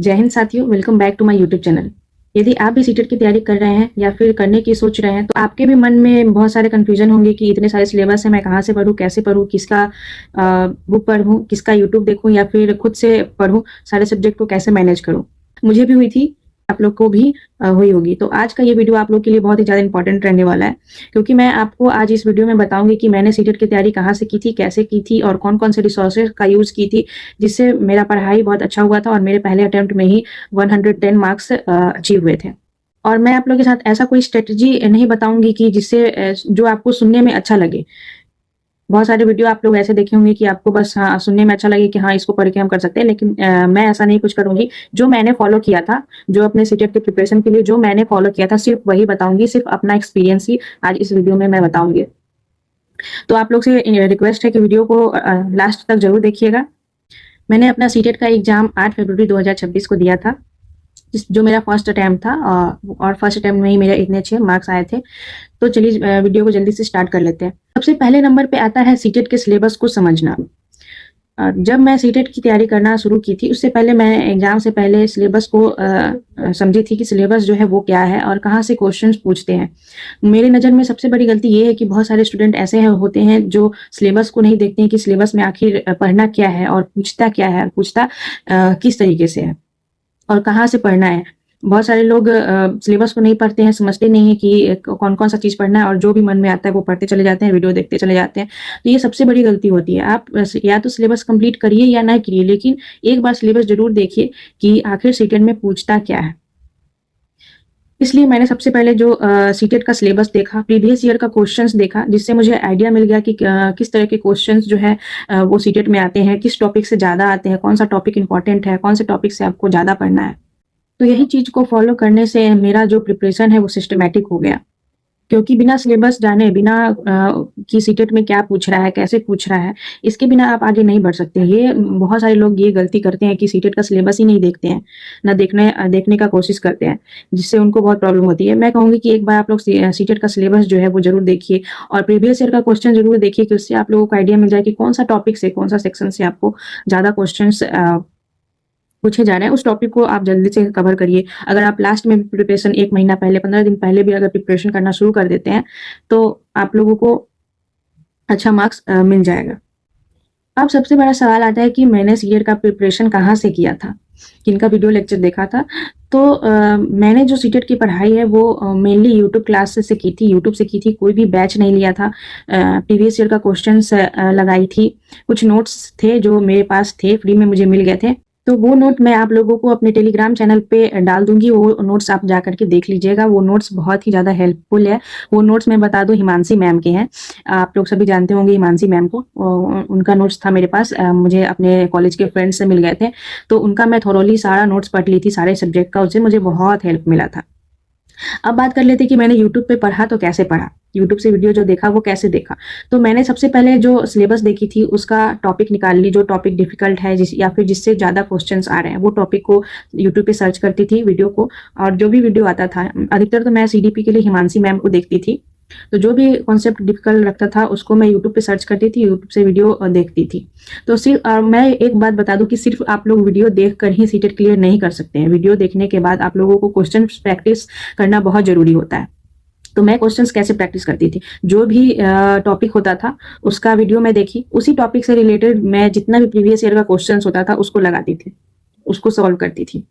जय हिंद साथियों, welcome back to my YouTube channel. यदि आप भी सीटेट की तैयारी कर रहे हैं या फिर करने की सोच रहे हैं तो आपके भी मन में बहुत सारे कन्फ्यूजन होंगे कि इतने सारे सिलेबस है, मैं कहाँ से पढूं, कैसे पढूं, किसका बुक पढूं, किसका यूट्यूब देखूं या फिर खुद से पढूं, सारे सब्जेक्ट को कैसे मैनेज करूं। मुझे भी हुई थी, आप लोग को भी हुई होगी। तो आज का ये वीडियो आप लोग के लिए बहुत ही ज़्यादा इंपॉर्टेंट रहने वाला है, क्योंकि मैं आपको आज इस वीडियो में बताऊंगी कि मैंने सीटेट की तैयारी कहाँ से की थी, कैसे की थी और कौन-कौन से रिसोर्सेज का यूज़ की थी, जिससे मेरा पढ़ाई बहुत अच्छा हुआ था और मेरे पहले अटेम्प्ट में ही 110 मार्क्स अचीव हुए थे। और मैं आप लोगों के साथ ऐसा कोई स्ट्रेटजी नहीं बताऊंगी कि जिससे जो आपको सुनने में अच्छा लगे। बहुत सारे वीडियो आप लोग ऐसे देखे होंगे कि आपको बस हाँ, सुनने में अच्छा लगे कि हाँ, इसको पढ़ के हम कर सकते हैं, लेकिन मैं ऐसा नहीं कुछ करूँगी। जो मैंने फ़ॉलो किया था, जो अपने सीटेट की प्रिपरेशन के लिए जो मैंने फ़ॉलो किया था, सिर्फ़ वही बताऊँगी, सिर्फ़ अपना एक्सपीरियंस ही आज इस वीडियो में मैं बताऊँगी। तो आप लोग से रिक्वेस्ट है कि वीडियो को लास्ट तक ज़रूर देखिएगा। मैंने अपना सीटेट का एग्ज़ाम 8 फरवरी 2026 को दिया था, जो मेरा फर्स्ट अटेम्प्ट था और फर्स्ट अटेम्प्ट में ही मेरे इतने अच्छे मार्क्स आए थे। तो चलिए वीडियो को जल्दी से स्टार्ट कर लेते हैं। सबसे पहले नंबर पे आता है सीटेट के सिलेबस को समझना। जब मैं सीटेट की तैयारी करना शुरू की थी, उससे पहले मैं एग्ज़ाम से पहले सिलेबस को समझी थी कि सिलेबस जो है वो क्या है और कहाँ से क्वेश्चंस पूछते हैं। मेरी नज़र में सबसे बड़ी गलती ये है कि बहुत सारे स्टूडेंट ऐसे हैं होते हैं जो सिलेबस को नहीं देखते हैं कि सिलेबस में आखिर पढ़ना क्या है और पूछता क्या है और पूछता किस तरीके से है और कहाँ से पढ़ना है। बहुत सारे लोग सिलेबस को नहीं पढ़ते हैं, समझते नहीं हैं कि कौन-कौन सा चीज़ पढ़ना है और जो भी मन में आता है वो पढ़ते चले जाते हैं, वीडियो देखते चले जाते हैं। तो ये सबसे बड़ी गलती होती है। आप या तो सिलेबस कंप्लीट करिए या ना करिए, लेकिन एक बार सिलेबस ज़रूर देखिए कि आखिर सीटेट में पूछता क्या है। इसलिए मैंने सबसे पहले जो सीटेट का सिलेबस देखा, प्रीवियस ईयर का क्वेश्चंस देखा, जिससे मुझे आइडिया मिल गया कि किस तरह के क्वेश्चंस जो है वो सीटेट में आते हैं, किस टॉपिक से ज़्यादा आते हैं, कौन-सा टॉपिक इम्पोर्टेंट है, कौन से टॉपिक से आपको ज़्यादा पढ़ना है। तो यही चीज़ को फ़ॉलो करने से मेरा जो प्रिपरेशन है वो सिस्टमैटिक हो गया। क्योंकि बिना सिलेबस जाने, बिना कि सीटेट में क्या पूछ रहा है, कैसे पूछ रहा है, इसके बिना आप आगे नहीं बढ़ सकते। ये बहुत सारे लोग ये गलती करते हैं कि सीटेट का सिलेबस ही नहीं देखते हैं, ना देखने का कोशिश करते हैं, जिससे उनको बहुत प्रॉब्लम होती है। मैं कहूँगी कि एक बार आप लोग सीटेट का सिलेबस जो है वो ज़रूर देखिए और प्रीवियस ईयर का क्वेश्चन ज़रूर देखिए कि उससे आप लोगों को आइडिया मिल जाए कि कौन-सा टॉपिक से, कौन-सा सेक्शन से आपको ज़्यादा क्वेश्चन्स पूछे जा रहे हैं, उस टॉपिक को आप जल्दी से कवर करिए। अगर आप लास्ट में प्रिपरेशन 1 महीना पहले, 15 दिन पहले भी अगर प्रिपरेशन करना शुरू कर देते हैं, तो आप लोगों को अच्छा मार्क्स मिल जाएगा। अब सबसे बड़ा सवाल आता है कि मैंने सीटेट का प्रिपरेशन कहाँ से किया था, किनका वीडियो लेक्चर देखा था। तो मैंने जो सीटेट की पढ़ाई है वो मेनली यूट्यूब क्लास से की थी, यूट्यूब से की थी, कोई भी बैच नहीं लिया था। प्रीवियस ईयर का क्वेश्चंस लगाई थी, कुछ नोट्स थे जो मेरे पास थे, फ्री में मुझे मिल गए थे। तो वो नोट मैं आप लोगों को अपने टेलीग्राम चैनल पे डाल दूँगी, वो नोट्स आप जा कर के देख लीजिएगा। वो नोट्स बहुत ही ज़्यादा हेल्पफुल है। वो नोट्स मैं बता दूँ हिमांशी मैम के हैं। आप लोग सभी जानते होंगे हिमांशी मैम को। उनका नोट्स था मेरे पास, मुझे अपने कॉलेज के फ्रेंड से मिल गए थे। तो उनका मैं थॉरोली सारा नोट्स पढ़ ली थी, सारे सब्जेक्ट का, उससे मुझे बहुत हेल्प मिला था। अब बात कर लेते हैं कि मैंने यूट्यूब पे पढ़ा तो कैसे पढ़ा? यूट्यूब से वीडियो जो देखा वो कैसे देखा? तो मैंने सबसे पहले जो सिलेबस देखी थी उसका टॉपिक निकाल ली, जो टॉपिक डिफ़िकल्ट है या फिर जिससे ज़्यादा क्वेश्चंस आ रहे हैं, वो टॉपिक को यूट्यूब पे सर्च करती थी वीडियो को, और जो भी वीडियो आता था, अधिकतर तो मैं सीडीपी के लिए हिमांशी मैम को देखती थी। तो जो भी कॉन्सेप्ट डिफ़िकल्ट लगता था उसको मैं यूट्यूब पे सर्च करती थी, यूट्यूब से वीडियो देखती थी। तो सिर्फ़ मैं एक बात बता दूँ कि सिर्फ़ आप लोग वीडियो देख कर ही सीटेट क्लियर नहीं कर सकते हैं। वीडियो देखने के बाद आप लोगों को क्वेश्चंस प्रैक्टिस करना बहुत ज़रूरी होता है। तो मैं क्वेश्चंस कैसे प्रैक्टिस करती थी, जो भी टॉपिक होता था उसका वीडियो मैं देखी, उसी टॉपिक से रिलेटेड मैं जितना भी प्रीवियस ईयर का क्वेश्चंस होता था उसको लगाती थी, उसको सॉल्व करती थी।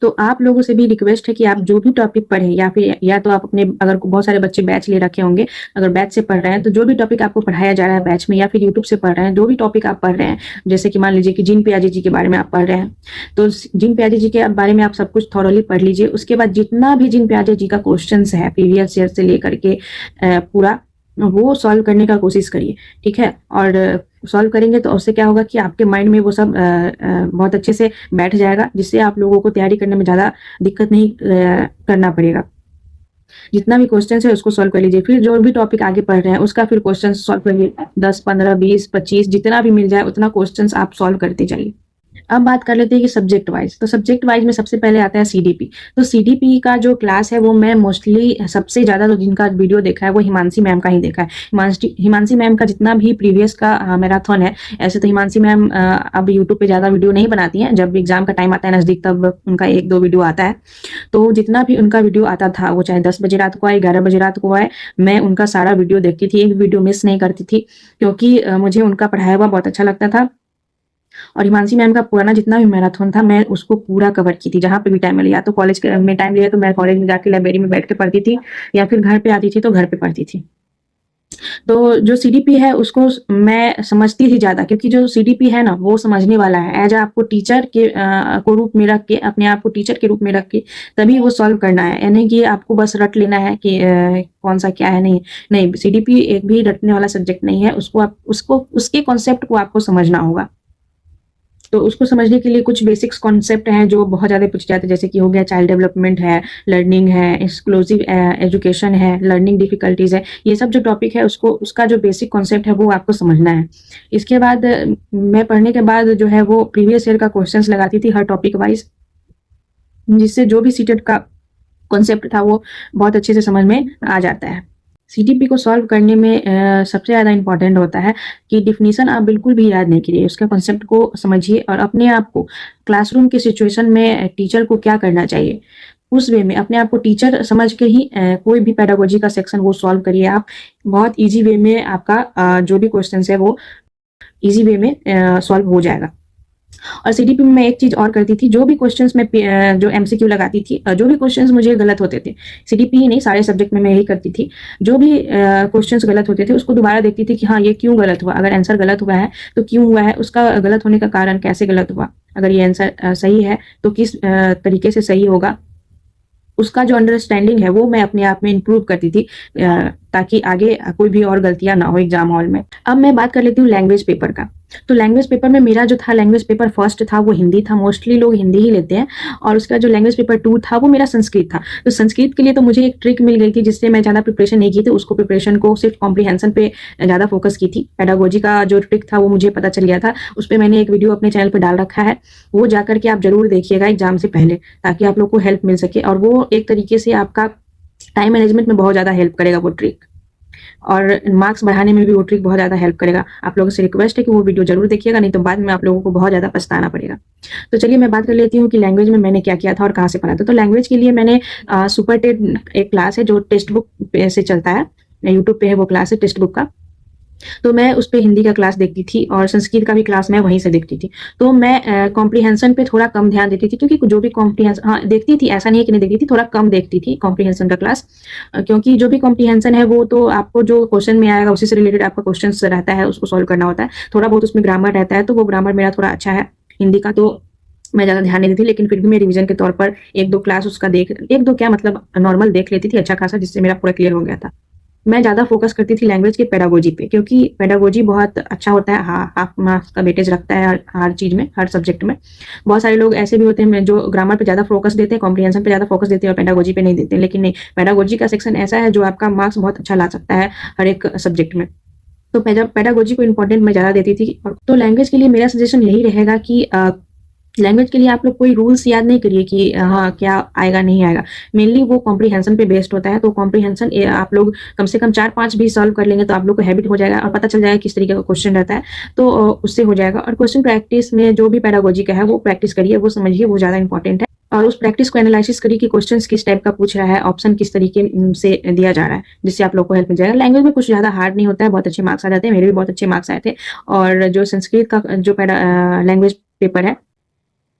तो आप लोगों से भी रिक्वेस्ट है कि आप जो भी टॉपिक पढ़ें, या फिर या तो आप अपने, अगर बहुत सारे बच्चे बैच ले रखे होंगे, अगर बैच से पढ़ रहे हैं तो जो भी टॉपिक आपको पढ़ाया जा रहा है बैच में, या फिर यूट्यूब से पढ़ रहे हैं, जो भी टॉपिक आप पढ़ रहे हैं, जैसे कि मान लीजिए कि जीन पियाजे जी के बारे में आप पढ़ रहे हैं, तो जीन पियाजे जी के बारे में आप सब कुछ थॉरोली पढ़ लीजिए। उसके बाद जितना भी जीन पियाजे जी का क्वेश्चन है प्रीवियस ईयर से लेकर के पूरा, वो सॉल्व करने का कोशिश करिए, ठीक है। और सॉल्व करेंगे तो उससे क्या होगा कि आपके माइंड में वो सब बहुत अच्छे से बैठ जाएगा, जिससे आप लोगों को तैयारी करने में ज़्यादा दिक्कत नहीं करना पड़ेगा। जितना भी क्वेश्चन है उसको सॉल्व कर लीजिए, फिर जो भी टॉपिक आगे पढ़ रहे हैं उसका फिर क्वेश्चन सॉल्व करिए। 10, 15, 20, 25 जितना भी मिल जाए उतना क्वेश्चन आप सॉल्व करते जाइए। अब बात कर लेते हैं कि सब्जेक्ट वाइज। तो सब्जेक्ट वाइज में सबसे पहले आता है सीडीपी। तो सीडीपी का जो क्लास है वो मैं मोस्टली सबसे ज़्यादा तो जिनका वीडियो देखा है वो हिमांशी मैम का ही देखा है। हिमांशी मैम का जितना भी प्रीवियस का मैराथन है, ऐसे तो हिमांशी मैम अब यूट्यूब पे ज़्यादा वीडियो नहीं बनाती हैं। जब एग्जाम का टाइम आता है नज़दीक तब उनका 1-2 वीडियो आता है। तो जितना भी उनका वीडियो आता था वो चाहे 10 बजे रात को आए, 11 बजे रात को आए, मैं उनका सारा वीडियो देखती थी, एक वीडियो मिस नहीं करती थी, क्योंकि मुझे उनका पढ़ाया हुआ बहुत अच्छा लगता था। और हिमांशी मैम का पुराना जितना भी मैराथन था मैं उसको पूरा कवर की थी, जहाँ पे भी टाइम मिला। या तो कॉलेज में टाइम लिया तो मैं कॉलेज में जाके लाइब्रेरी में बैठ के पढ़ती थी, या फिर घर पे आती थी तो घर पे पढ़ती थी। तो जो सीडीपी है उसको मैं समझती थी ज़्यादा, क्योंकि जो सीडीपी है ना वो समझने वाला है। एज आपको टीचर के को रूप में रख के, अपने आप को टीचर के रूप में रख के तभी वो सॉल्व करना है, यानी कि आपको बस रट लेना है कि कौन सा क्या है। नहीं नहीं, सीडीपी एक भी रटने वाला सब्जेक्ट नहीं है। उसको उसके कॉन्सेप्ट को आपको समझना होगा। तो उसको समझने के लिए कुछ बेसिक्स कॉन्सेप्ट हैं जो बहुत ज़्यादा पूछे जाते हैं, जैसे कि हो गया चाइल्ड डेवलपमेंट है, लर्निंग है, एक्सक्लूसिव एजुकेशन है, लर्निंग डिफिकल्टीज है। ये सब जो टॉपिक है उसका जो बेसिक कॉन्सेप्ट है वो आपको समझना है। इसके बाद मैं पढ़ने के बाद जो है वो प्रीवियस ईयर का क्वेश्चंस लगाती थी हर टॉपिक वाइज, जिससे जो भी सीटेट का कॉन्सेप्ट था वो बहुत अच्छे से समझ में आ जाता है। सीटीपी को सॉल्व करने में सबसे ज़्यादा इम्पॉर्टेंट होता है कि डिफिनीशन आप बिल्कुल भी याद नहीं करिए, उसके कॉन्सेप्ट को समझिए और अपने आप को क्लासरूम के सिचुएशन में टीचर को क्या करना चाहिए उस वे में अपने आप को टीचर समझ के ही कोई भी पेडागोजी का सेक्शन वो सॉल्व करिए आप। बहुत ईजी वे में आपका जो भी क्वेश्चन है वो ईजी वे में सॉल्व हो जाएगा। और सीडीपी में मैं एक चीज और करती थी, जो भी क्वेश्चंस में जो एमसीक्यू लगाती थी, जो भी क्वेश्चंस मुझे गलत होते थे, सीडीपी ही नहीं सारे सब्जेक्ट में मैं यही करती थी, जो भी क्वेश्चंस गलत होते थे उसको दोबारा देखती थी कि हाँ ये क्यों गलत हुआ, अगर आंसर गलत हुआ है तो क्यों हुआ है, उसका गलत होने का कारण कैसे गलत हुआ, अगर ये आंसर सही है तो किस तरीके से सही होगा, उसका जो अंडरस्टैंडिंग है वो मैं अपने आप में इंप्रूव करती थी, ताकि आगे कोई भी और गलतियां ना हो एग्जाम हॉल में। अब मैं बात कर लेती हूँ लैंग्वेज पेपर का। तो लैंग्वेज पेपर में मेरा जो था, लैंग्वेज पेपर फर्स्ट था वो हिंदी था, मोस्टली लोग हिंदी ही लेते हैं, और उसका जो लैंग्वेज पेपर 2 था वो मेरा संस्कृत था। तो संस्कृत के लिए तो मुझे एक ट्रिक मिल गई थी, जिससे मैं ज़्यादा प्रिपरेशन नहीं की थी, उसको प्रिपरेशन को सिर्फ कॉम्प्रीहेंशन पे ज़्यादा फोकस की थी। पेडागोजी का जो ट्रिक था वो मुझे पता चल गया था, उस पर मैंने एक वीडियो अपने चैनल पर डाल रखा है, वो जाकर के आप जरूर देखिएगा एग्जाम से पहले, ताकि आप लोग को हेल्प मिल सके। और वो एक तरीके से आपका टाइम मैनेजमेंट में बहुत ज़्यादा हेल्प करेगा वो ट्रिक, और मार्क्स बढ़ाने में भी वो ट्रिक बहुत ज़्यादा हेल्प करेगा। आप लोगों से रिक्वेस्ट है कि वो वीडियो जरूर देखिएगा, नहीं तो बाद में आप लोगों को बहुत ज़्यादा पछताना पड़ेगा। तो चलिए मैं बात कर लेती हूँ कि लैंग्वेज में मैंने क्या किया था और कहाँ से पढ़ा था। तो लैंग्वेज के लिए मैंने सुपर टेट एक क्लास है जो टेक्स्ट बुक से चलता है, यूट्यूब पे है वो क्लास है टेक्स्ट बुक का, तो मैं उस पे हिंदी का क्लास देखती थी और संस्कृत का भी क्लास मैं वहीं से देखती थी। तो मैं कॉम्प्रीहेंशन पे थोड़ा कम ध्यान देती थी, क्योंकि जो भी कॉम्प्रीहेंशन, हाँ देखती थी, ऐसा नहीं है कि नहीं देखती थी, थोड़ा कम देखती थी कॉम्प्रीहेंशन का क्लास, क्योंकि जो भी कॉम्प्रीहेंशन है वो तो आपको जो क्वेश्चन में आएगा उसी से रिलेटेड आपका क्वेश्चन रहता है, उसको सॉल्व करना होता है। थोड़ा बहुत उसमें ग्रामर रहता है, तो वो ग्रामर मेरा थोड़ा अच्छा है हिंदी का, तो मैं ज़्यादा ध्यान नहीं देती, लेकिन फिर भी मैं रिवीजन के तौर पर 1-2 क्लास उसका एक दो क्या मतलब नॉर्मल देख लेती थी अच्छा खासा, जिससे मेरा पूरा क्लियर हो गया था। मैं ज़्यादा फोकस करती थी लैंग्वेज के पेडागोजी पे, क्योंकि पेडागोजी बहुत अच्छा होता है, हाफ मार्क्स का वेटेज रखता है हर चीज़ में, हर सब्जेक्ट में। बहुत सारे लोग ऐसे भी होते हैं जो ग्रामर पे ज़्यादा फोकस देते हैं, कॉम्प्रीहेंशन पे ज़्यादा फोकस देते हैं और पेडागोजी पे नहीं देते, लेकिन नहीं, पेडागोजी का सेक्शन ऐसा है जो आपका मार्क्स बहुत अच्छा ला सकता है हर एक सब्जेक्ट में। तो पेडागोजी को इम्पोर्टेंट मैं ज़्यादा देती थी। तो लैंग्वेज के लिए मेरा सजेशन यही रहेगा कि लैंग्वेज के लिए आप लोग कोई रूल्स याद नहीं करिए कि हाँ क्या आएगा नहीं आएगा, मेनली वो कॉम्प्रीहेंशन पे बेस्ड होता है। तो कॉम्प्रीहेंशन आप लोग कम से कम 4-5 भी सॉल्व कर लेंगे तो आप लोग को हैबिट हो जाएगा और पता चल जाएगा किस तरीके का क्वेश्चन रहता है, तो उससे हो जाएगा। और क्वेश्चन प्रैक्टिस में जो भी पेडागोजी का है वो प्रैक्टिस करिए, वो समझिए, वो ज़्यादा इंपॉर्टेंट है। और उस प्रैक्टिस को एनालिसिस करिए कि क्वेश्चंस किस टाइप का पूछ रहा है, ऑप्शन किस तरीके से दिया जा रहा है, जिससे आप लोग को हेल्प मिल जाएगा। लैंग्वेज में कुछ ज़्यादा हार्ड नहीं होता है, बहुत अच्छे मार्क्स आ जाते हैं, मेरे भी बहुत अच्छे मार्क्स आए थे। और जो संस्कृत का जो लैंग्वेज पेपर है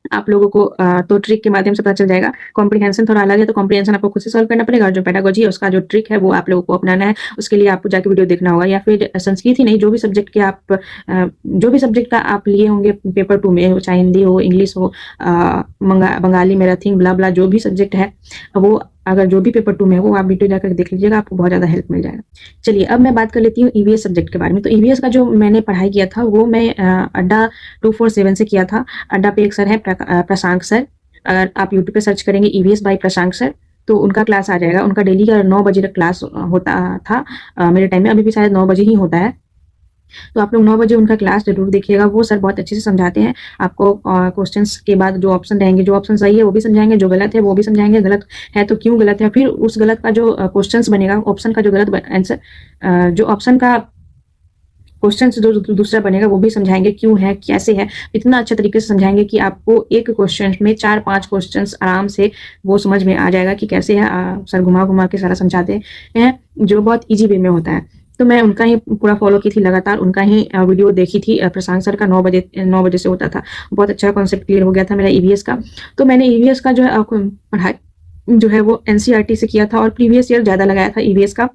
आप लोगों को तो ट्रिक के माध्यम से पता चल जाएगा। कॉम्प्रीहेंशन थोड़ा अलग है, तो कॉम्प्रीहेंशन आपको खुद से सॉल्व करना पड़ेगा, और जो पेडागोजी है उसका जो ट्रिक है वो आप लोगों को अपनाना है। उसके लिए आपको जाके वीडियो देखना होगा, या फिर संस्कृत ही नहीं, जो भी सब्जेक्ट के आप जो भी सब्जेक्ट का आप लिए होंगे पेपर 2 में, चाहे हिंदी हो, इंग्लिश हो, बंगाली, मैराथी, ब्ला ब्ला, जो भी सब्जेक्ट है वो, अगर जो भी पेपर 2 में है वो आप वीडियो जाकर देख लीजिएगा, आपको बहुत ज़्यादा हेल्प मिल जाएगा। चलिए अब मैं बात कर लेती हूँ ईवीएस सब्जेक्ट के बारे में। तो ईवीएस का जो मैंने पढ़ाई किया था वो मैं अड्डा 247 से किया था। अड्डा पे एक सर है प्रशांक सर, अगर आप यूट्यूब पे सर्च करेंगे ईवीएस बाय प्रशांक सर तो उनका क्लास आ जाएगा। उनका डेली का 9 बजे तक क्लास होता था मेरे टाइम में, अभी भी शायद 9 बजे ही होता है। तो आप लोग 9 बजे उनका क्लास ज़रूर देखिएगा, वो सर बहुत अच्छे से समझाते हैं। आपको क्वेश्चंस के बाद जो ऑप्शन रहेंगे, जो ऑप्शन सही है वो भी समझाएँगे, जो गलत है वो भी समझाएँगे, गलत है तो क्यों गलत है, फिर उस गलत का जो क्वेश्चंस बनेगा, ऑप्शन का जो गलत आंसर जो ऑप्शन का क्वेश्चन जो दूसरा बनेगा वो भी समझाएँगे, क्यों है, कैसे है। इतना अच्छा तरीके से समझाएँगे कि आपको एक क्वेश्चन में 4-5 क्वेश्चंस आराम से वो समझ में आ जाएगा कि कैसे है। सर घुमा-घुमा के सारा समझाते हैं, जो बहुत ईज़ी वे में होता है। तो मैं उनका ही पूरा फ़ॉलो की थी लगातार, उनका ही वीडियो देखी थी। प्रशांत सर का 9 बजे से होता था। बहुत अच्छा कॉन्सेप्ट क्लियर हो गया था मेरा ईवीएस का। तो मैंने ईवीएस का जो है पढ़ाई जो है वो एनसीईआरटी से किया था और प्रीवियस ईयर ज़्यादा लगाया था ईवीएस का।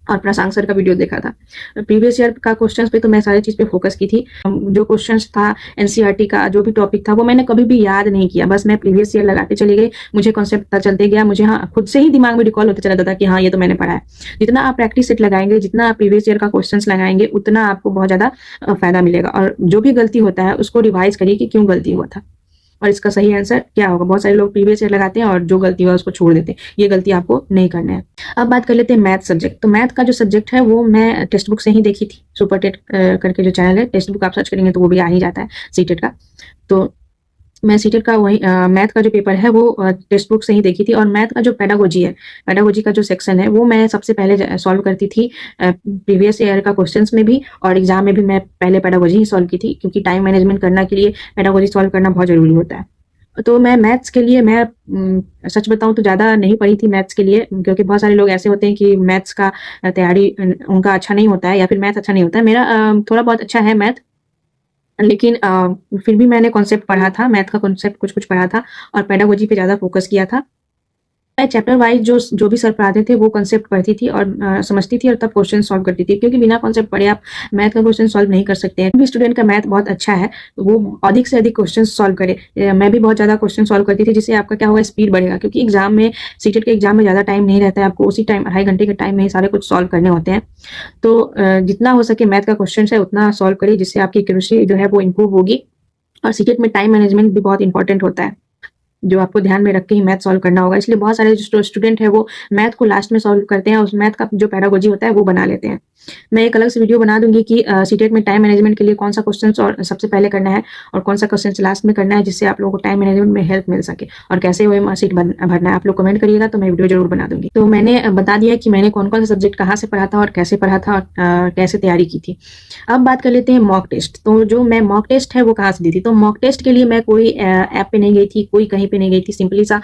और प्रशांत सर का वीडियो देखा था। प्रीवियस ईयर का क्वेश्चंस पे तो मैं सारी चीज़ पे फोकस की थी। जो क्वेश्चंस था एनसीईआरटी का जो भी टॉपिक था वो मैंने कभी भी याद नहीं किया। बस मैं प्रीवियस ईयर लगाते चली गई। मुझे कॉन्सेप्ट पता चलते गया। मुझे खुद से ही दिमाग में रिकॉल होता चला जाता था कि हाँ, ये तो मैंने पढ़ा है। जितना आप प्रैक्टिस सेट लगाएँगे, जितना आप प्रीवियस ईयर का क्वेश्चंस लगाएँगे, उतना आपको बहुत ज़्यादा फ़ायदा मिलेगा। और जो भी गलती होता है उसको रिवाइज़ करिए कि क्यों गलती हुआ था। और इसका सही आंसर क्या होगा। बहुत सारे लोग प्रीवियस ईयर लगाते हैं और जो गलती हुआ उसको छोड़ देते हैं। ये गलती आपको नहीं करना है। अब बात कर लेते हैं मैथ सब्जेक्ट। तो मैथ का जो सब्जेक्ट है वो मैं टेक्स्ट बुक से ही देखी थी। सुपर टेट करके जो चैनल है, टेक्स्ट बुक आप सर्च करेंगे तो वो भी आ ही जाता है सीटेट का। तो मैं सीटेट का वही मैथ का जो पेपर है वो टेक्स्ट बुक से ही देखी थी। और मैथ का जो पेडागोजी है, पेडागोजी का जो सेक्शन है वो मैं सबसे पहले सॉल्व करती थी प्रीवियस ईयर का क्वेश्चंस में भी, और एग्जाम में भी मैं पहले पेडागोजी ही सॉल्व की थी, क्योंकि टाइम मैनेजमेंट करने के लिए पेडागोजी सॉल्व करना बहुत ज़रूरी होता है। तो मैं मैथ्स के लिए मैं सच बताऊँ तो ज़्यादा नहीं पढ़ी थी मैथ्स के लिए, क्योंकि बहुत सारे लोग ऐसे होते हैं कि मैथ्स का तैयारी उनका अच्छा नहीं होता है या फिर मैथ अच्छा नहीं होता है। मेरा थोड़ा बहुत अच्छा है मैथ, लेकिन फिर भी मैंने कॉन्सेप्ट पढ़ा था, मैथ का कॉन्सेप्ट कुछ-कुछ पढ़ा था और पेडागोजी पे ज़्यादा फोकस किया था। मैं चैप्टर वाइज़ जो भी सर पढ़ाते थे वो कॉन्सेप्ट पढ़ती थी और समझती थी और तब क्वेश्चन सॉल्व करती थी, क्योंकि बिना कॉन्सेप्ट पढ़े आप मैथ का क्वेश्चन सॉल्व नहीं कर सकते हैं। भी स्टूडेंट का मैथ बहुत अच्छा है, तो वो अधिक से अधिक क्वेश्चन सॉल्व करे। मैं भी बहुत ज़्यादा क्वेश्चन सॉल्व करती थी, जिससे आपका क्या होगा, स्पीड बढ़ेगा, क्योंकि एग्जाम में सीटेट के एग्जाम में ज़्यादा टाइम नहीं रहता है। आपको उसी टाइम 2.5 घंटे के टाइम में ही सारे कुछ सॉल्व करने होते हैं। तो जितना हो सके मैथ का क्वेश्चन है उतना सॉल्व करिए, जिससे आपकी एक्यूरेसी जो है वो इम्प्रूव होगी। और सीटेट में टाइम मैनेजमेंट भी बहुत इंपॉर्टेंट होता है, जो आपको ध्यान में रख के ही मैथ सॉल्व करना होगा। इसलिए बहुत सारे जो स्टूडेंट हैं वो मैथ को लास्ट में सॉल्व करते हैं और उस मैथ का जो पेडागोजी होता है वो बना लेते हैं। मैं एक अलग से वीडियो बना दूँगी कि सीटेट में टाइम मैनेजमेंट के लिए कौन-सा क्वेश्चन और सबसे पहले करना है और कौन-सा क्वेश्चन लास्ट में करना है, जिससे आप लोगों को टाइम मैनेजमेंट में हेल्प मिल सके। और कैसे ओएमआर शीट भरना है, आप लोग कमेंट करिएगा तो मैं वीडियो ज़रूर बना दूँगी। तो मैंने बता दिया कि मैंने कौन-कौन सा सब्जेक्ट कहाँ से पढ़ा था और कैसे पढ़ा था और कैसे तैयारी की थी। अब बात कर लेते हैं मॉक टेस्ट। तो जो मैं मॉक टेस्ट है वो कहाँ से दी थी? तो मॉक टेस्ट के लिए मैं कोई ऐप पे नहीं गई थी, कोई कहीं पे नहीं गई थी। सिंपली सा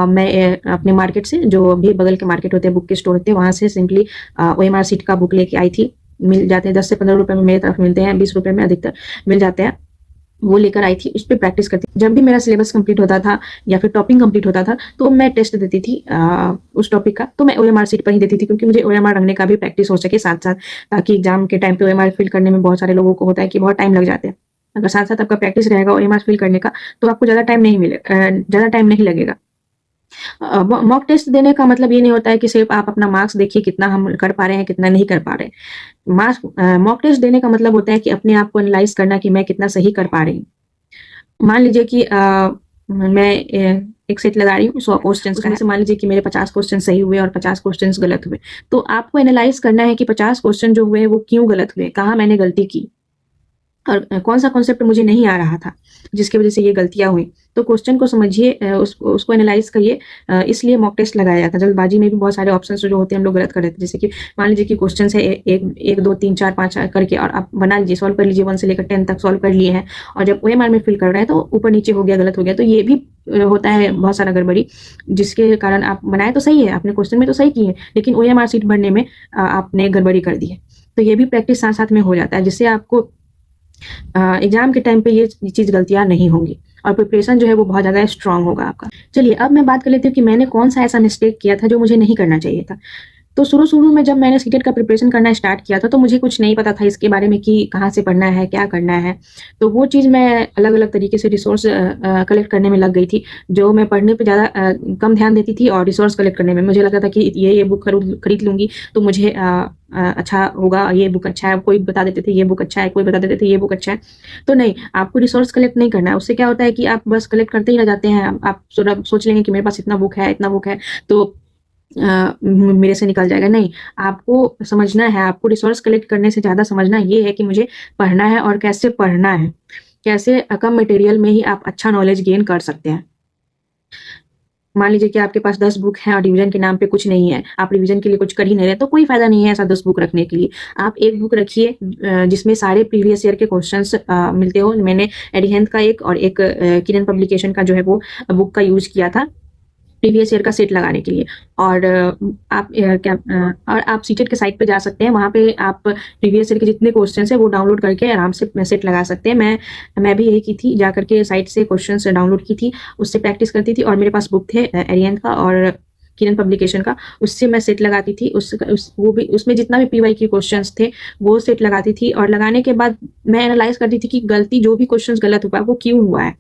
मैं अपने मार्केट से, जो भी बगल के मार्केट होते हैं, बुक के स्टोर होते हैं, वहाँ से सिंपली ओएमआर शीट का बुक लेके आई थी। मिल जाते हैं 10 से 15 रुपए में, मेरी तरफ मिलते हैं, 20 रुपए में अधिकतर मिल जाते हैं। वो लेकर आई थी, उस पे प्रैक्टिस करती थी। जब भी मेरा सिलेबस कंप्लीट होता था या फिर टॉपिक कंप्लीट होता था तो मैं टेस्ट देती थी उस टॉपिक का। तो मैं ओएमआर शीट पर ही देती थी, क्योंकि मुझे ओएमआर रखने का भी प्रैक्टिस हो सके साथ-साथ, ताकि एग्जाम के टाइम पे ओएमआर फिल करने में बहुत सारे लोगों को होता है कि बहुत टाइम लग जाते हैं। अगर साथ-साथ आपका प्रैक्टिस रहेगा ओएमआर फिल करने का, तो आपको ज़्यादा टाइम नहीं लगेगा। मॉक टेस्ट देने का मतलब ये नहीं होता है कि सिर्फ आप अपना मार्क्स देखिए कितना हम कर पा रहे हैं, कितना नहीं कर पा रहे हैं। मॉक टेस्ट देने का मतलब होता है कि अपने आप को एनालाइज़ करना कि मैं कितना सही कर पा रही हूँ। मान लीजिए कि मैं एक सेट लगा रही हूँ 100 क्वेश्चंस का है। मान लीजिए कि मेरे 50 क्वेश्चन सही हुए और 50 क्वेश्चंस गलत हुए। तो आपको एनालाइज़ करना है कि 50 क्वेश्चन जो हुए वो क्यों गलत हुए? कहाँ मैंने गलती की? और कौन-सा कॉन्सेप्ट मुझे नहीं आ रहा था, जिसकी वज़ह से ये गलतियाँ हुई। तो क्वेश्चन को समझिए, उसको एनालाइज़ करिए। इसलिए मॉक टेस्ट लगाया जाता है। जल्दबाजी में भी बहुत सारे ऑप्शंस जो होते हैं हम लोग गलत कर देते हैं। जैसे कि मान लीजिए कि क्वेश्चन्स है 1, 2, 3, 4, 5 करके, और आप बना लीजिए, सॉल्व कर लीजिए, 1 से लेकर 10 तक सॉल्व कर लिए हैं, और जब ओएमआर में फिल कर रहे हैं तो ऊपर-नीचे हो गया, गलत हो गया। तो ये भी होता है बहुत सारा गड़बड़ी, जिसके कारण आप बनाए तो सही है, आपने क्वेश्चन में तो सही किए हैं, लेकिन ओएमआर शीट भरने में आपने गड़बड़ी कर दी है। तो ये भी प्रैक्टिस साथ-साथ में हो जाता है, जिससे आपको एग्ज़ाम के टाइम पे ये चीज़ गलतियाँ नहीं होंगी और प्रिपरेशन जो है वो बहुत ज़्यादा स्ट्रॉन्ग होगा आपका। चलिए अब मैं बात कर लेती हूँ कि मैंने कौन-सा ऐसा मिस्टेक किया था जो मुझे नहीं करना चाहिए था। तो शुरू-शुरू में जब मैंने सीटेट का प्रिपरेशन करना स्टार्ट किया था, तो मुझे कुछ नहीं पता था इसके बारे में कि कहाँ से पढ़ना है, क्या करना है। तो वो चीज़ मैं अलग-अलग तरीके से रिसोर्स कलेक्ट करने में लग गई थी। जो मैं पढ़ने पे ज़्यादा कम ध्यान देती थी और रिसोर्स कलेक्ट करने में मुझे लगता था कि ये बुक खरीद लूँगी तो मुझे अच्छा होगा, ये बुक अच्छा है। कोई बता देते थे ये बुक अच्छा है, कोई बता देते थे ये बुक अच्छा है। तो नहीं, आपको रिसोर्स कलेक्ट नहीं करना है। उससे क्या होता है कि आप बस कलेक्ट करते ही रह जाते हैं। आप सोच लेंगे कि मेरे पास इतना बुक है, तो मेरे से निकल जाएगा, नहीं। आपको समझना है, आपको रिसोर्स कलेक्ट करने से ज़्यादा समझना ये है कि मुझे पढ़ना है और कैसे पढ़ना है। कैसे कम मटेरियल में ही आप अच्छा नॉलेज गेन कर सकते हैं। मान लीजिए कि आपके पास 10 बुक हैं और रिवीजन के नाम पे कुछ नहीं है, आप रिवीजन के लिए कुछ कर ही नहीं रहे, तो कोई फ़ायदा नहीं है ऐसा 10 बुक रखने के लिए। आप 1 बुक रखिए जिसमें सारे प्रीवियस ईयर के क्वेश्चंस मिलते हो। मैंने एरिहंत का एक और एक किरण पब्लिकेशन का जो है वो बुक का यूज़ किया था। प्रीवियस ईयर का सेट लगाने के लिए। और और आप सीटेट के साइट पे जा सकते हैं, वहाँ पे आप प्रीवियस ईयर के जितने क्वेश्चंस हैं वो डाउनलोड करके आराम से सेट लगा सकते हैं। मैं भी यही की थी, जा करके साइट से क्वेश्चंस डाउनलोड की थी, उससे प्रैक्टिस करती थी और मेरे पास बुक थे एरियन का और किरण पब्लिकेशन का, उससे मैं सेट लगाती थी। वो भी उसमें जितना भी पीवाईक्यू क्वेश्चंस थे वो सेट लगाती थी और लगाने के बाद मैं एनालाइज़ करती थी कि गलती जो भी क्वेश्चंस गलत हुआ वो क्यों हुआ है?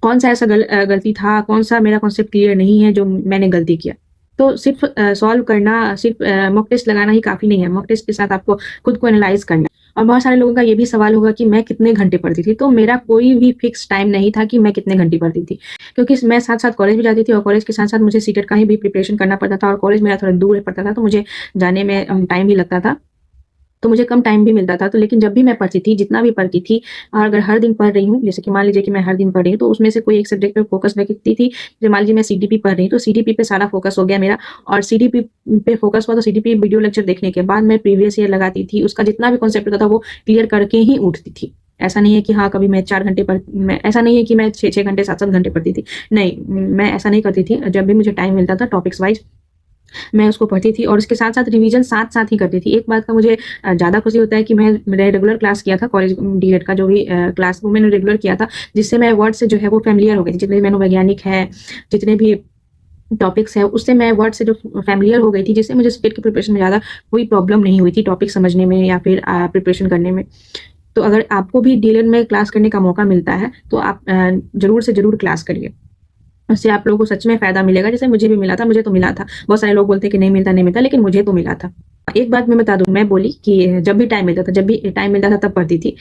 कौन-सा ऐसा गलती था, कौन-सा मेरा कॉन्सेप्ट क्लियर नहीं है जो मैंने गलती किया। तो सिर्फ़ सॉल्व करना, सिर्फ़ मॉक टेस्ट लगाना ही काफ़ी नहीं है, मॉक टेस्ट के साथ आपको खुद को एनालाइज़ करना है। और बहुत सारे लोगों का ये भी सवाल होगा कि मैं कितने घंटे पढ़ती थी, तो मेरा कोई भी फ़िक्स टाइम नहीं था कि मैं कितने घंटे पढ़ती थी। क्योंकि मैं साथ-साथ कॉलेज भी जाती थी और कॉलेज के साथ-साथ मुझे सीटेट का ही भी प्रिपरेशन करना पड़ता था और कॉलेज मेरा थोड़ा दूर पड़ता था, तो मुझे जाने में टाइम भी लगता था। तो मुझे कम टाइम भी मिलता था, तो लेकिन जब भी मैं पढ़ती थी, जितना भी पढ़ती थी और अगर हर दिन पढ़ रही हूँ, जैसे कि मान लीजिए कि मैं हर दिन पढ़ रही हूँ, तो उसमें से कोई एक सब्जेक्ट पे फ़ोकस रखती थी। जैसे मान लीजिए मैं सीडीपी पढ़ रही हूँ, तो सीडीपी पे सारा फ़ोकस हो गया मेरा और सीडीपी पे फ़ोकस हुआ तो सीडीपी वीडियो लेक्चर देखने के बाद मैं प्रीवियस ईयर लगाती थी, उसका जितना भी कॉन्सेप्ट होता था वो क्लियर करके ही उठती थी। ऐसा नहीं है कि हाँ, कभी मैं 4 घंटे मैं ऐसा नहीं है कि मैं 6-6 घंटे, 7-7 घंटे पढ़ती थी। नहीं, मैं ऐसा नहीं करती थी। जब भी मुझे टाइम मिलता था टॉपिक्स वाइज़ मैं उसको पढ़ती थी और उसके साथ-साथ रिवीजन साथ-साथ ही करती थी। एक बात का मुझे ज़्यादा खुशी होता है कि मैंने रेगुलर क्लास किया था कॉलेज डीएड का जो भी क्लास वो मैंने रेगुलर किया था, जिससे मैं वर्ड से जो है वो फ़ैमिलियर हो गई थी। जितने भी मनोवैज्ञानिक है, जितने भी टॉपिक्स हैं, उससे मैं वर्ड से जो फ़ैमिलियर हो गई थी, जिससे मुझे स्टेट की प्रिपरेशन में ज़्यादा कोई प्रॉब्लम नहीं हुई थी टॉपिक समझने में या फिर प्रिपरेशन करने में। तो अगर आपको भी डीएलएड में क्लास करने का मौका मिलता है, तो आप ज़रूर से ज़रूर क्लास करिए। उससे आप लोगों को सच में फ़ायदा मिलेगा, जैसे मुझे भी मिला था, मुझे तो मिला था। बहुत सारे लोग बोलते हैं कि नहीं मिलता, लेकिन मुझे तो मिला था। एक बात मैं बता दूँ, मैं बोली कि जब भी टाइम मिलता था तब पढ़ती थी।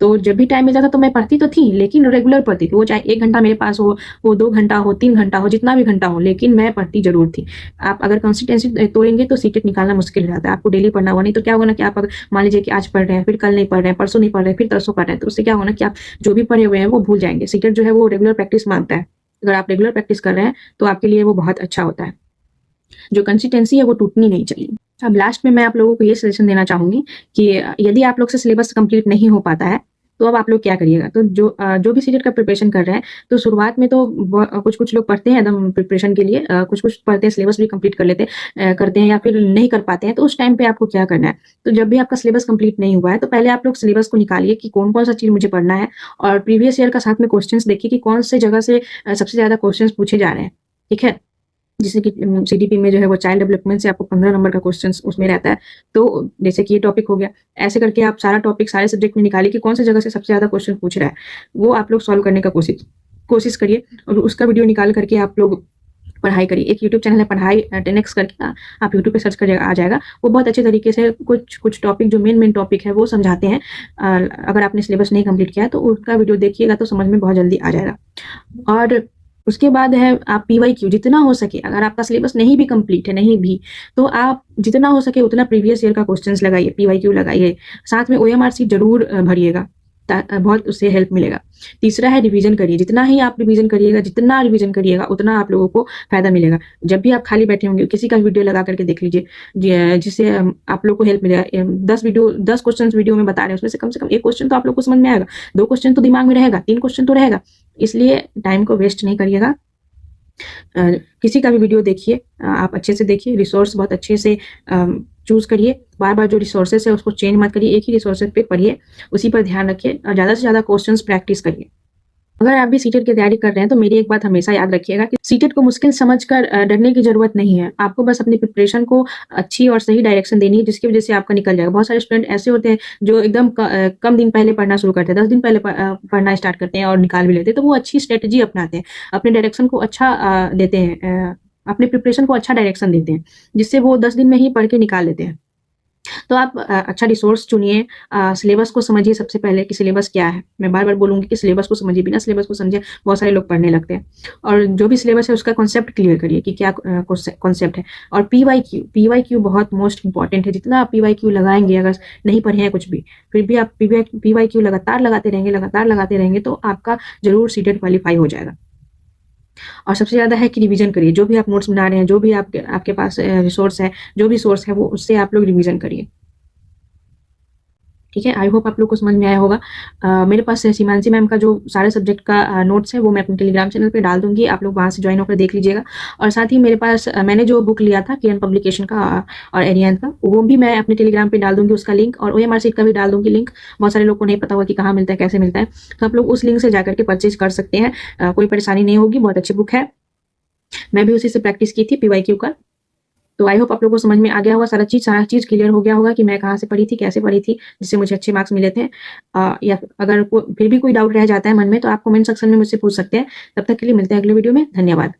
तो जब भी टाइम मिलता था तो मैं पढ़ती तो थी, लेकिन रेगुलर पढ़ती थी। वो चाहे 1 घंटा मेरे पास हो, वो 2 घंटा हो, 3 घंटा हो, जितना भी घंटा हो, लेकिन मैं पढ़ती ज़रूर थी। आप अगर कंसिस्टेंसी तोड़ेंगे तो सीटेट निकालना मुश्किल हो जाता है। आपको डेली पढ़ना होगा, नहीं तो क्या होगा ना कि आप अगर मान लीजिए कि आज पढ़ रहे हैं, फिर कल नहीं पढ़ रहे हैं, परसों नहीं पढ़ रहे हैं, फिर तरसों पढ़ रहे हैं, तो उससे क्या होगा ना कि आप जो भी पढ़े हुए हैं वो भूल जाएँगे। सीटेट जो है वो रेगुलर प्रैक्टिस माँगता है। अगर आप रेगुलर प्रैक्टिस कर रहे हैं, तो आपके लिए वो बहुत अच्छा होता है। जो कंसिस्टेंसी है वो टूटनी नहीं चाहिए। अब लास्ट में मैं आप लोगों को ये सजेशन देना चाहूँगी कि यदि आप लोग से सिलेबस कंप्लीट नहीं हो पाता है, तो अब आप लोग क्या करिएगा? तो जो भी सीटेट का प्रिपरेशन कर रहे हैं, तो शुरुआत में तो कुछ-कुछ लोग पढ़ते हैं एकदम प्रिपरेशन के लिए, कुछ-कुछ पढ़ते हैं, सिलेबस भी कंप्लीट कर लेते हैं, करते हैं या फिर नहीं कर पाते हैं, तो उस टाइम पे आपको क्या करना है? तो जब भी आपका सिलेबस कंप्लीट नहीं हुआ है, तो पहले आप लोग सिलेबस को निकालिए कि कौन-कौन सा चीज़ मुझे पढ़ना है और प्रीवियस ईयर का साथ में क्वेश्चन्स देखिए कि कौन से जगह से सबसे ज़्यादा क्वेश्चन्स पूछे जा रहे हैं, ठीक है? जैसे कि सीडीपी में जो है वो चाइल्ड डेवलपमेंट से आपको 15 नंबर का क्वेश्चंस उसमें रहता है। तो जैसे कि ये टॉपिक हो गया, ऐसे करके आप सारा टॉपिक सारे सब्जेक्ट में निकालिए कि कौन सी जगह से सबसे ज़्यादा क्वेश्चन पूछ रहा है। वो आप लोग सॉल्व करने का कोशिश करिए और उसका वीडियो निकाल करके आप लोग पढ़ाई करिए। एक यूट्यूब चैनल है पढ़ाई 10x करके, आप यूट्यूब पे सर्च करिएगा आ जाएगा। वो बहुत अच्छे तरीके से कुछ टॉपिक जो मेन टॉपिक है वो समझाते हैं। अगर आपने सिलेबस नहीं कंप्लीट किया है तो उसका वीडियो देखिएगा तो समझ में बहुत जल्दी आ जाएगा। और उसके बाद है आप पीवाईक्यू, जितना हो सके अगर आपका सिलेबस नहीं भी कंप्लीट है, नहीं भी, तो आप जितना हो सके उतना प्रीवियस ईयर का क्वेश्चंस लगाइए, पीवाईक्यू लगाइए। साथ में ओएमआर शीट ज़रूर भरिएगा, बहुत उससे हेल्प मिलेगा। तीसरा है रिवीजन करिए, जितना ही आप रिवीजन करिएगा, जितना रिवीजन करिएगा उतना आप लोगों को फ़ायदा मिलेगा। जब भी आप खाली बैठे होंगे किसी का वीडियो लगा करके देख लीजिए, जिससे आप लोग को हेल्प मिलेगा। 10 क्वेश्चंस वीडियो में बता रहे हैं, उसमें से कम 1 क्वेश्चन तो आप लोग को समझ में आएगा, 2 क्वेश्चन तो दिमाग में रहेगा, 3 क्वेश्चन तो रहेगा। इसलिए टाइम को वेस्ट नहीं करिएगा। किसी का भी वीडियो देखिए, आप अच्छे से देखिए, रिसोर्स बहुत अच्छे से चूज़ करिए। बार-बार जो रिसोर्सेज़ है उसको चेंज मत करिए, एक ही रिसोर्सेज़ पे पढ़िए, उसी पर ध्यान रखिए और ज़्यादा से ज़्यादा क्वेश्चंस प्रैक्टिस करिए। अगर आप भी सीटेट की तैयारी कर रहे हैं तो मेरी एक बात हमेशा याद रखिएगा कि सीटेट को मुश्किल समझकर डरने की ज़रूरत नहीं है। आपको बस अपनी प्रिपरेशन को अच्छी और सही डायरेक्शन देनी है, जिसकी वज़ह से आपका निकल जाएगा। बहुत सारे स्टूडेंट ऐसे होते हैं जो एकदम कम दिन पहले पढ़ना शुरू करते हैं, 10 दिन पहले पढ़ना स्टार्ट करते हैं और निकाल भी लेते हैं। तो वो अच्छी स्ट्रैटेजी अपनाते हैं, अपने डायरेक्शन को अच्छा देते हैं, अपने प्रिपरेशन को अच्छा डायरेक्शन देते हैं, जिससे वो 10 दिन में ही पढ़ के निकाल लेते हैं। तो आप अच्छा रिसोर्स चुनिए, सिलेबस को समझिए सबसे पहले कि सिलेबस क्या है। मैं बार-बार बोलूँगी कि सिलेबस को समझिए, बिना सिलेबस को समझे बहुत सारे लोग पढ़ने लगते हैं। और जो भी सिलेबस है उसका कॉन्सेप्ट क्लियर करिए कि क्या कॉन्सेप्ट है। और पीवाईक्यू बहुत मोस्ट इम्पोर्टेंट है। जितना आप पीवाईक्यू लगाएँगे, अगर नहीं पढ़े हैं कुछ भी, फिर भी आप पीवाईक्यू लगातार लगाते रहेंगे तो आपका ज़रूर सीटेट क्वालीफाई हो जाएगा। और सबसे ज़्यादा है कि रिवीजन करिए, जो भी आप नोट्स बना रहे हैं, जो भी आपके आपके पास रिसोर्स है, जो भी सोर्स है, वो उससे आप लोग रिवीजन करिए। ठीक है, आई होप आप लोग को समझ में आया होगा। मेरे पास सीमांशी मैम का जो सारे सब्जेक्ट का नोट्स है वो मैं अपने टेलीग्राम चैनल पे डाल दूँगी, आप लोग वहाँ से जॉइन होकर देख लीजिएगा। और साथ ही मेरे पास मैंने जो बुक लिया था किरण पब्लिकेशन का और एरियन का, वो भी मैं अपने टेलीग्राम पे डाल दूँगी उसका लिंक, और ओएमआर सीट का भी डाल दूँगी लिंक। बहुत सारे लोग को नहीं पता होगा कि कहाँ मिलता है, कैसे मिलता है, तो आप लोग उस लिंक से जाकर के परचेज़ कर सकते हैं। कोई परेशानी नहीं होगी, बहुत अच्छी बुक है। मैं भी उसी से प्रैक्टिस की थी पीवाईक्यू का। तो आई होप आप लोगों को समझ में आ गया होगा, सारा चीज़ क्लियर हो गया होगा कि मैं कहाँ से पढ़ी थी, कैसे पढ़ी थी, जिससे मुझे अच्छे मार्क्स मिले थे। या अगर फिर भी कोई डाउट रह जाता है मन में तो आप कमेंट सेक्शन में मुझसे पूछ सकते हैं। तब तक के लिए मिलते हैं अगले वीडियो में। धन्यवाद।